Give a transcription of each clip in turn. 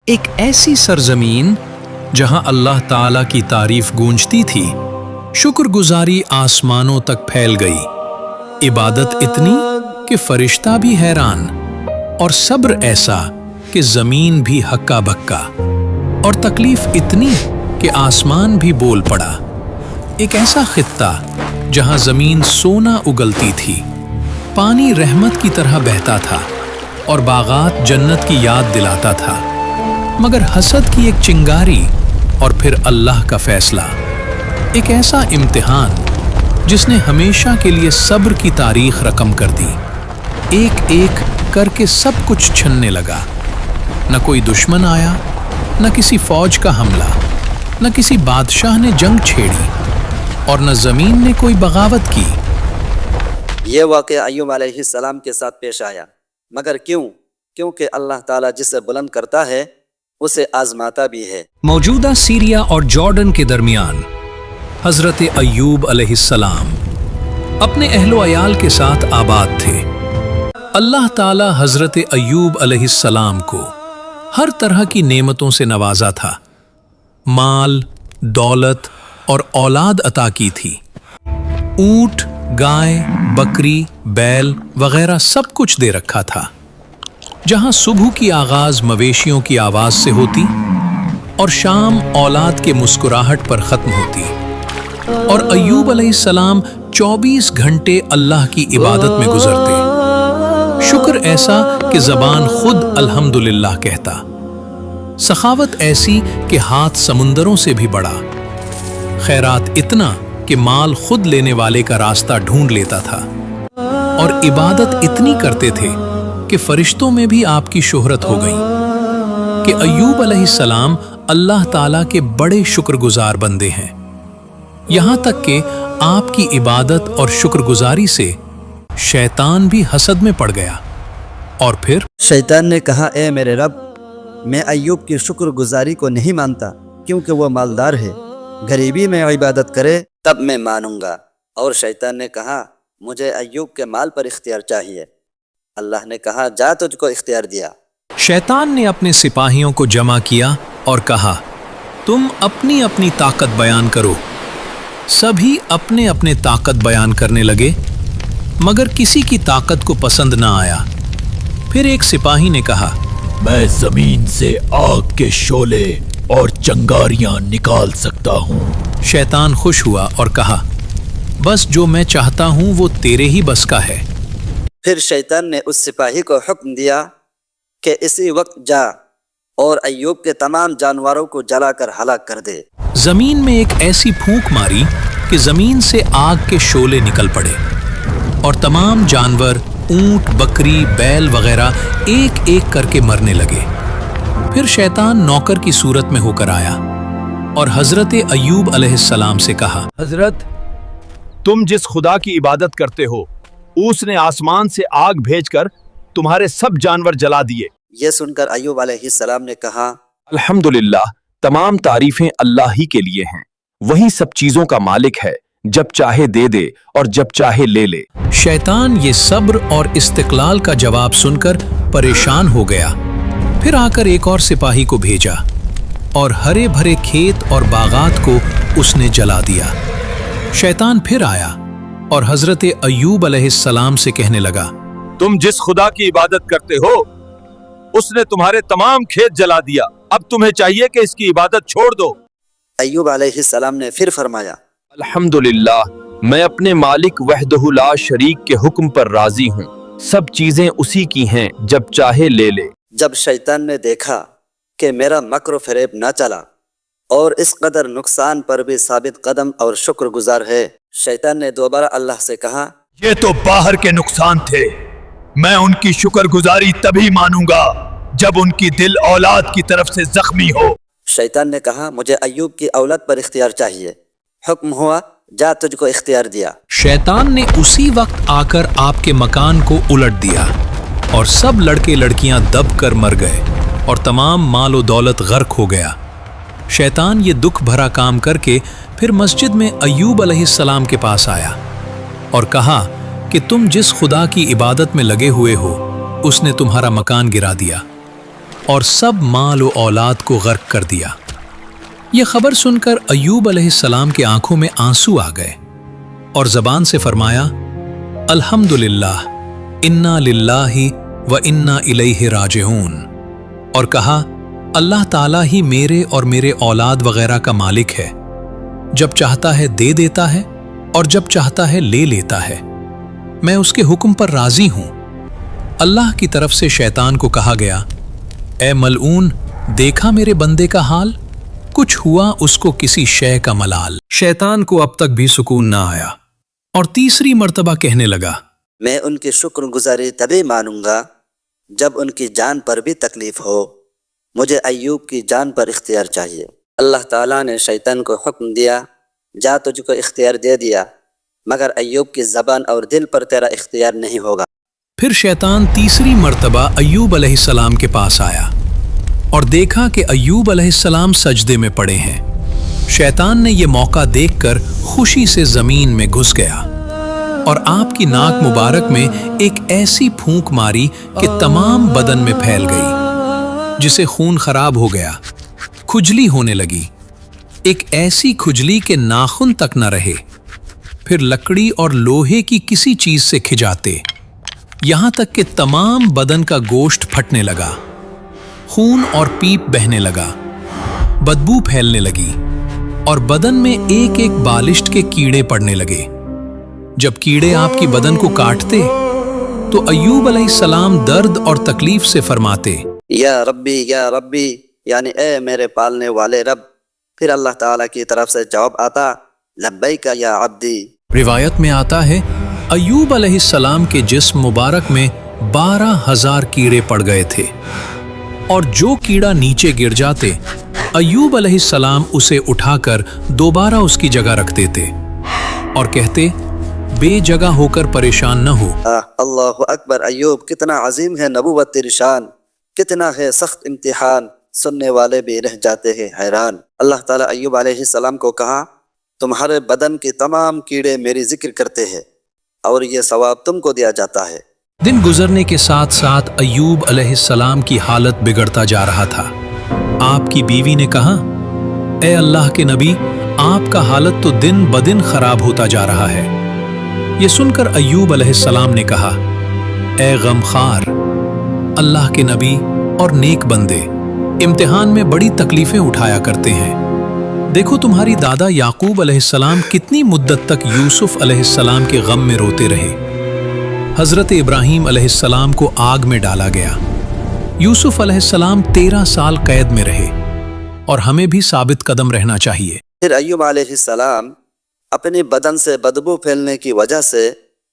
एक ऐसी सरजमीन जहां अल्लाह ताला की तारीफ गूंजती थी, शुक्रगुजारी आसमानों तक फैल गई, इबादत इतनी कि फरिश्ता भी हैरान, और सब्र ऐसा कि जमीन भी हक्का बक्का, और तकलीफ इतनी कि आसमान भी बोल पड़ा। एक ऐसा खित्ता जहां जमीन सोना उगलती थी, पानी रहमत की तरह बहता था और बागात जन्नत की याद दिलाता था, मगर हसद की एक चिंगारी और फिर अल्लाह का फैसला। एक ऐसा इम्तिहान जिसने हमेशा के लिए सब्र की तारीख रकम कर दी। एक एक करके सब कुछ छनने लगा। न कोई दुश्मन आया, न किसी फौज का हमला, न किसी बादशाह ने जंग छेड़ी, और न जमीन ने कोई बगावत की। ये वाक़या अय्यूब अलैहिस्सलाम के साथ पेश आया, मगर क्यों? क्योंकि अल्लाह ताला जिसे बुलंद करता है उसे आजमाता भी है। मौजूदा सीरिया और जॉर्डन के दरमियान हजरत अय्यूब अलैहिस्सलाम अपने अहलो अयाल के साथ आबाद थे। अल्लाह ताला हजरत अय्यूब अलैहिस्सलाम को हर तरह की नेमतों से नवाजा था। माल, दौलत और औलाद अता की थी। ऊंट, गाय, बकरी, बैल वगैरह सब कुछ दे रखा था। जहां सुबह की आगाज मवेशियों की आवाज से होती और शाम औलाद के मुस्कुराहट पर खत्म होती, और अय्यूब अलैहिस्सलाम 24 घंटे अल्लाह की इबादत में गुजरते। शुक्र ऐसा कि जबान खुद अल्हम्दुलिल्लाह कहता, सखावत ऐसी कि हाथ समुंदरों से भी बड़ा, खैरात इतना कि माल खुद लेने वाले का रास्ता ढूंढ लेता था, और इबादत इतनी करते थे कि फरिश्तों में भी आपकी शोहरत हो गई कि अय्यूब अलैहिस्सलाम अल्लाह ताला के बड़े शुक्रगुजार बंदे हैं। यहां तक कि आपकी इबादत और शुक्रगुजारी से शैतान भी हसद में पड़ गया। और फिर शैतान ने कहा, ए मेरे रब, मैं अय्यूब की शुक्रगुजारी को नहीं मानता, क्योंकि वो मालदार है, गरीबी में इबादत करे तब मैं मानूंगा। और शैतान ने कहा, मुझे अय्यूब के माल पर इख्तियार चाहिए। अल्लाह ने कहा, जा तुझको इख्तियार दिया। शैतान ने अपने सिपाहियों को जमा किया और कहा, तुम अपनी अपनी ताकत बयान करो। सभी अपने अपने ताकत बयान करने लगे, मगर किसी की ताकत को पसंद ना आया। फिर एक सिपाही ने कहा, मैं जमीन से आग के शोले और चंगारियां निकाल सकता हूँ। शैतान खुश हुआ और कहा, बस जो मैं चाहता हूँ वो तेरे ही बस का है। फिर शैतान ने उस सिपाही को हुक्म दिया कि इसी वक्त जा और अय्यूब के तमाम जानवरों को जलाकर हलाक कर दे। जमीन में एक ऐसी फूंक मारी कि जमीन से आग के शोले निकल पड़े, और तमाम जानवर, ऊंट, बकरी, बैल वगैरह एक एक करके मरने लगे। फिर शैतान नौकर की सूरत में होकर आया और हजरत अय्यूब अलैहिस्सलाम से कहा, हजरत, तुम जिस खुदा की इबादत करते हो उसने आसमान से आग भेजकर तुम्हारे सब जानवर जला दिए। ये सुनकर अय्यूब अलैहिस्सलाम ने कहा, अल्हम्दुलिल्लाह, तमाम तारीफें अल्लाह ही के लिए हैं। वही सब चीजों का मालिक है, जब चाहे दे दे और जब चाहे ले ले। शैतान ये सब्र और इस्तिकलाल का जवाब सुनकर परेशान हो गया। फिर आकर एक और सिपाही को भेजा और हरे भरे खेत और बागात को उसने जला दिया। शैतान फिर आया और हजरत अय्यूब अलैहिस्सलाम से कहने लगा, तुम जिस खुदा की इबादत करते हो उसने तुम्हारे तमाम खेत जला दिया। अब तुम्हें चाहिए कि इसकी इबादत छोड़ दो। अय्यूब अलैहिस्सलाम ने फिर फरमाया, अल्हम्दुलिल्लाह, मैं अपने मालिक वहदहु ला शरीक के हुक्म पर राजी हूँ। सब चीजें उसी की हैं, जब चाहे ले ले। जब शैतान ने देखा कि मेरा मक्र फरेब न चला और इस कदर नुकसान पर भी साबित कदम और शुक्रगुजार है, शैतान ने दोबारा अल्लाह से कहा, ये तो बाहर के नुकसान थे, मैं उनकी शुक्रगुजारी तभी मानूंगा जब उनकी दिल औलाद की तरफ से जख्मी हो। शैतान ने कहा, मुझे अय्यूब की औलाद पर इख्तियार चाहिए। हुक्म हुआ, जा तुझको इख्तियार दिया। शैतान ने उसी वक्त आकर आपके मकान को उलट दिया और सब लड़के लड़कियां दब कर मर गए और तमाम माल व दौलत गर्क हो गया। शैतान ये दुख भरा काम करके फिर मस्जिद में अय्यूब अलैहिस्सलाम के पास आया और कहा कि तुम जिस खुदा की इबादत में लगे हुए हो उसने तुम्हारा मकान गिरा दिया। और सब माल व औलाद को गर्क कर दिया। यह खबर सुनकर अय्यूब अलैहिस्सलाम की आंखों में आंसू आ गए और जबान से फरमाया, अल्हम्दुलिल्लाह, इन्ना लिल्लाहि व इन्ना इलैहि राजिऊन, और कहा, अल्लाह ताला ही मेरे और मेरे औलाद वगैरह का मालिक है। जब चाहता है दे देता है और जब चाहता है ले लेता है। मैं उसके हुक्म पर राजी हूं। अल्लाह की तरफ से शैतान को कहा गया, ए मलऊन, देखा मेरे बंदे का हाल, कुछ हुआ उसको किसी शय का मलाल। शैतान को अब तक भी सुकून ना आया और तीसरी मर्तबा कहने लगा, मैं उनकी शुक्रगुजारी तभी मानूंगा जब उनकी जान पर भी तकलीफ हो। मुझे अय्यूब की जान पर इख्तियार चाहिए। अल्लाह ताला ने शैतान को हुक्म दिया, जा तुझको इख्तियार दे दिया, मगर अय्यूब की ज़बान और दिल पर तेरा इख्तियार नहीं होगा। फिर शैतान तीसरी मर्तबा अय्यूब अलैहिस्सलाम के पास आया और देखा कि अय्यूब अलैहिस्सलाम सजदे में पड़े हैं। शैतान ने यह मौका देखकर खुशी से जमीन में घुस गया और आपकी नाक मुबारक में एक ऐसी फूंक मारी कि तमाम बदन में फैल गई, जिसे खून खराब हो गया, खुजली होने लगी, एक ऐसी खुजली के नाखून तक न रहे। फिर लकड़ी और लोहे की किसी चीज से खिंचाते, यहां तक कि तमाम बदन का गोश्त फटने लगा, खून और पीप बहने लगा, बदबू फैलने लगी और बदन में एक एक बालिश्त के कीड़े पड़ने लगे। जब कीड़े आपकी बदन को काटते तो अय्यूब अलैहिस्सलाम दर्द और तकलीफ से फरमाते, या रब्बी, यानी ए मेरे पालने वाले रब। फिर अल्लाह ताला की तरफ से जवाब आता, लब्बैका या अब्दी। रिवायत में आता है, अय्यूब अलैहिस्सलाम के जिस्म मुबारक में 12,000 कीड़े पड़ गए थे और जो कीड़ा नीचे गिर जाते, अय्यूब अलैहिस्सलाम उसे उठाकर दोबारा उसकी जगह रख देते और कहते, बेजगह होकर परेशान न हो। अल्लाहु अकबर। अय्यूब, कितना अजीम है नबूवत तेरी शान, कितना है सख्त इम्तिहान, सुनने वाले भी रह जाते हैं हैरान। अल्लाह ताला अय्यूब अलैहिस्सलाम को कहा, तुम्हारे बदन के तमाम कीड़े मेरी जिक्र करते हैं और ये सवाब तुमको दिया जाता है। दिन गुजरने के साथ साथ अय्यूब अलैहिस्सलाम की हालत बिगड़ता जा रहा था। आपकी बीवी ने कहा, ए अल्लाह के नबी, आपका हालत तो दिन ब दिन खराब होता जा रहा है। ये सुनकर अय्यूब अलैहिस्सलाम ने कहा, ए गमखार, अल्लाह के नबी और नेक बंदे इम्तिहान में बड़ी तकलीफें उठाया करते हैं। देखो तुम्हारी दादा याकूब अलैहिस्सलाम कितनी मुद्दत तक यूसुफ अलैहिस्सलाम के गम में रोते रहे। हजरत इब्राहीम अलैहिस्सलाम को आग में डाला गया, यूसुफ अलैहिस्सलाम 13 साल कैद में रहे और हमें भी साबित कदम रहना चाहिए। फिर अय्यूब अलैहिस्सलाम अपने बदन से बदबू फैलने की वजह से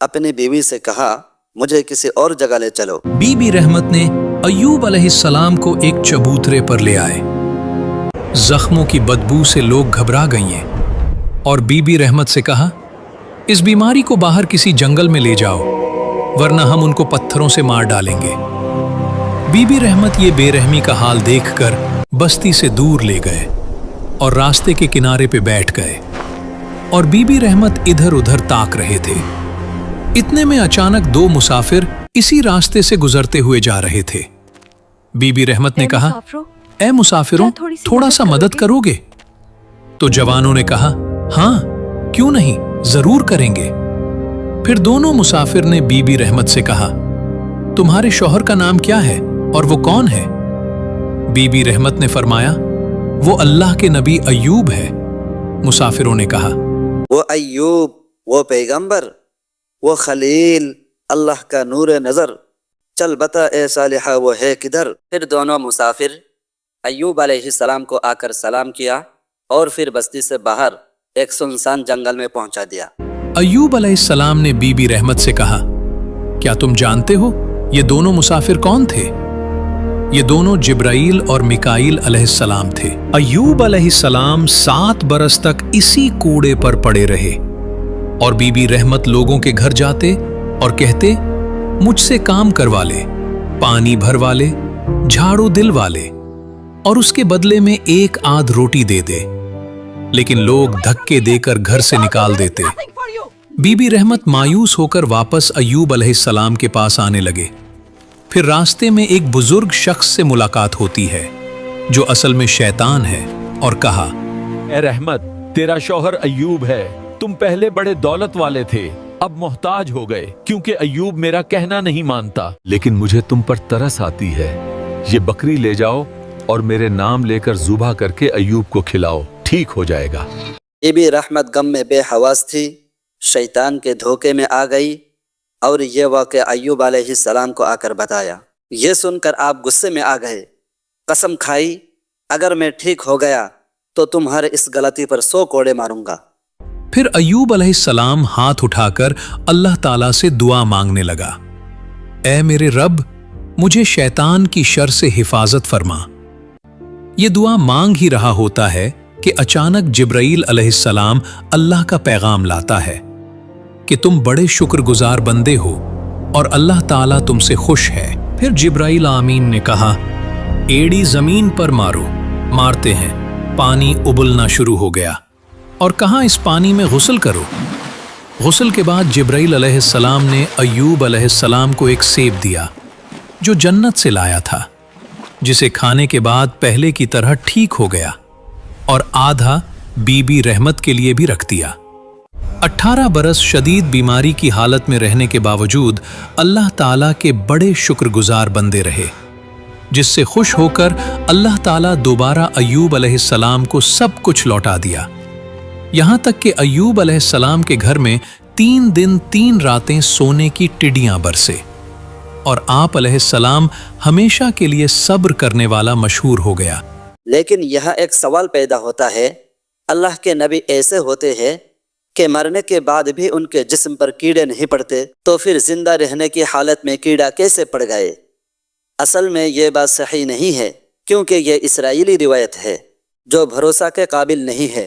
अपनी बीवी से कहा, मुझे किसी और जगह ले चलो। बीबी रहमत ने अय्यूब अलैहिस्सलाम को एक चबूतरे पर ले आए। जख्मों की बदबू से लोग घबरा गई हैं और बीबी रहमत से कहा, इस बीमारी को बाहर किसी जंगल में ले जाओ, वरना हम उनको पत्थरों से मार डालेंगे। बीबी रहमत ये बेरहमी का हाल देखकर बस्ती से दूर ले गए और रास्ते के किनारे पे बैठ गए और बीबी रहमत इधर उधर ताक रहे थे। इतने में अचानक 2 मुसाफिर इसी रास्ते से गुजरते हुए जा रहे थे। बीबी रहमत ने कहा, ए मुसाफिरों, थोड़ा सा मदद करोगे? तो जवानों ने कहा, हाँ क्यों नहीं, जरूर करेंगे। फिर दोनों मुसाफिर ने बीबी रहमत से कहा, तुम्हारे शौहर का नाम क्या है और वो कौन है? बीबी रहमत ने फरमाया, वो अल्लाह के नबी अय्यूब है। मुसाफिरों ने कहा, वो अय्यूब, वो पैगंबर, वो खलील, अल्लाह का नूर नजर, चल बता ए सालिहा वो है किधर? फिर दोनों मुसाफिर अय्यूब अलैहिस्सलाम को आकर सलाम किया और फिर बस्ती से बाहर एक सुनसान जंगल में पहुंचा दिया। अय्यूब अलैहिस्सलाम ने बीबी रहमत से कहा, क्या तुम जानते हो ये दोनों मुसाफिर कौन थे? ये दोनों जिब्राईल और मिकाईल अलैहिस्सलाम थे। अय्यूब अलैहिस्सलाम 7 बरस तक इसी कूड़े पर पड़े रहे और बीबी रहमत लोगों के घर जाते और कहते, मुझसे काम करवा ले, पानी भरवा ले, झाड़ू दिलवा ले और उसके बदले में 1 आध रोटी दे दे। लेकिन लोग धक्के देकर घर से निकाल देते। बीबी रहमत मायूस होकर वापस अय्यूब अलैहिस्सलाम के पास आने लगे। फिर रास्ते में एक बुजुर्ग शख्स से मुलाकात होती है जो असल में शैतान है और कहा, ए रहमत, तेरा शौहर अय्यूब है। तुम पहले बड़े दौलत वाले थे, अब मोहताज हो गए क्योंकि अय्यूब मेरा कहना नहीं मानता। लेकिन मुझे तुम पर तरस आती है। ये बकरी ले जाओ और मेरे नाम लेकर ज़ुबह करके अय्यूब को खिलाओ, ठीक हो जाएगा। बीबी रहमत गम में बेहवास थी, शैतान के धोखे में आ गई और ये वाक़या अय्यूब अलैहिस्सलाम को आकर बताया। ये सुनकर आप गुस्से में आ गए, कसम खाई अगर मैं ठीक हो गया तो तुम्हारे इस गलती पर 100 कोड़े मारूंगा। फिर अय्यूब अलैहिस्सलाम हाथ उठाकर अल्लाह ताला से दुआ मांगने लगा, ऐ मेरे रब, मुझे शैतान की शर से हिफाजत फरमा। ये दुआ मांग ही रहा होता है कि अचानक जिब्राईल अलैहिस्सलाम अल्लाह का पैगाम लाता है कि तुम बड़े शुक्रगुजार बंदे हो और अल्लाह ताला तुमसे खुश है। फिर जिब्राईल आमीन ने कहा, एड़ी जमीन पर मारो। मारते हैं, पानी उबलना शुरू हो गया और कहा, इस पानी में गुस्ल करो। गुस्ल के बाद जिब्राईल अलैहिस्सलाम ने अय्यूब अलैहिस्सलाम को एक सेब दिया जो जन्नत से लाया था, जिसे खाने के बाद पहले की तरह ठीक हो गया और आधा बीबी रहमत के लिए भी रख दिया। 18 बरस शदीद बीमारी की हालत में रहने के बावजूद अल्लाह ताला के बड़े शुक्रगुजार बंदे रहे, जिससे खुश होकर अल्लाह ताला दोबारा अय्यूब अलैहिस्सलाम को सब कुछ लौटा दिया। यहां तक कि अय्यूब अलैहिस्सलाम के घर में 3 दिन 3 रातें सोने की टिड्डियां बरसे और आप अलैहिस्सलाम हमेशा के लिए सब्र करने वाला मशहूर हो गया। लेकिन यहाँ एक सवाल पैदा होता है, अल्लाह के नबी ऐसे होते हैं कि मरने के बाद भी उनके जिस्म पर कीड़े नहीं पड़ते, तो फिर जिंदा रहने की हालत में कीड़ा कैसे पड़ गए? असल में ये बात सही नहीं है, क्योंकि ये इसराइली रिवायत है जो भरोसा के काबिल नहीं है।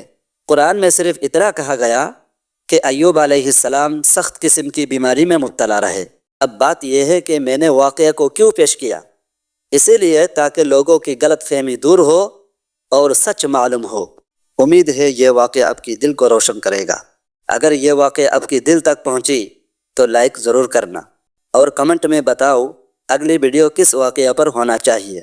कुरान में सिर्फ इतना कहा गया कि अय्यूब अलैहिस्सलाम सख्त किस्म की बीमारी में मुब्तला रहे। अब बात यह है कि मैंने वाक़या को क्यों पेश किया, इसीलिए ताकि लोगों की गलत फहमी दूर हो और सच मालूम हो। उम्मीद है ये वाक़या आपकी दिल को रोशन करेगा। अगर ये वाक़या आपकी दिल तक पहुंची तो लाइक ज़रूर करना और कमेंट में बताओ अगली वीडियो किस वाक़या पर होना चाहिए।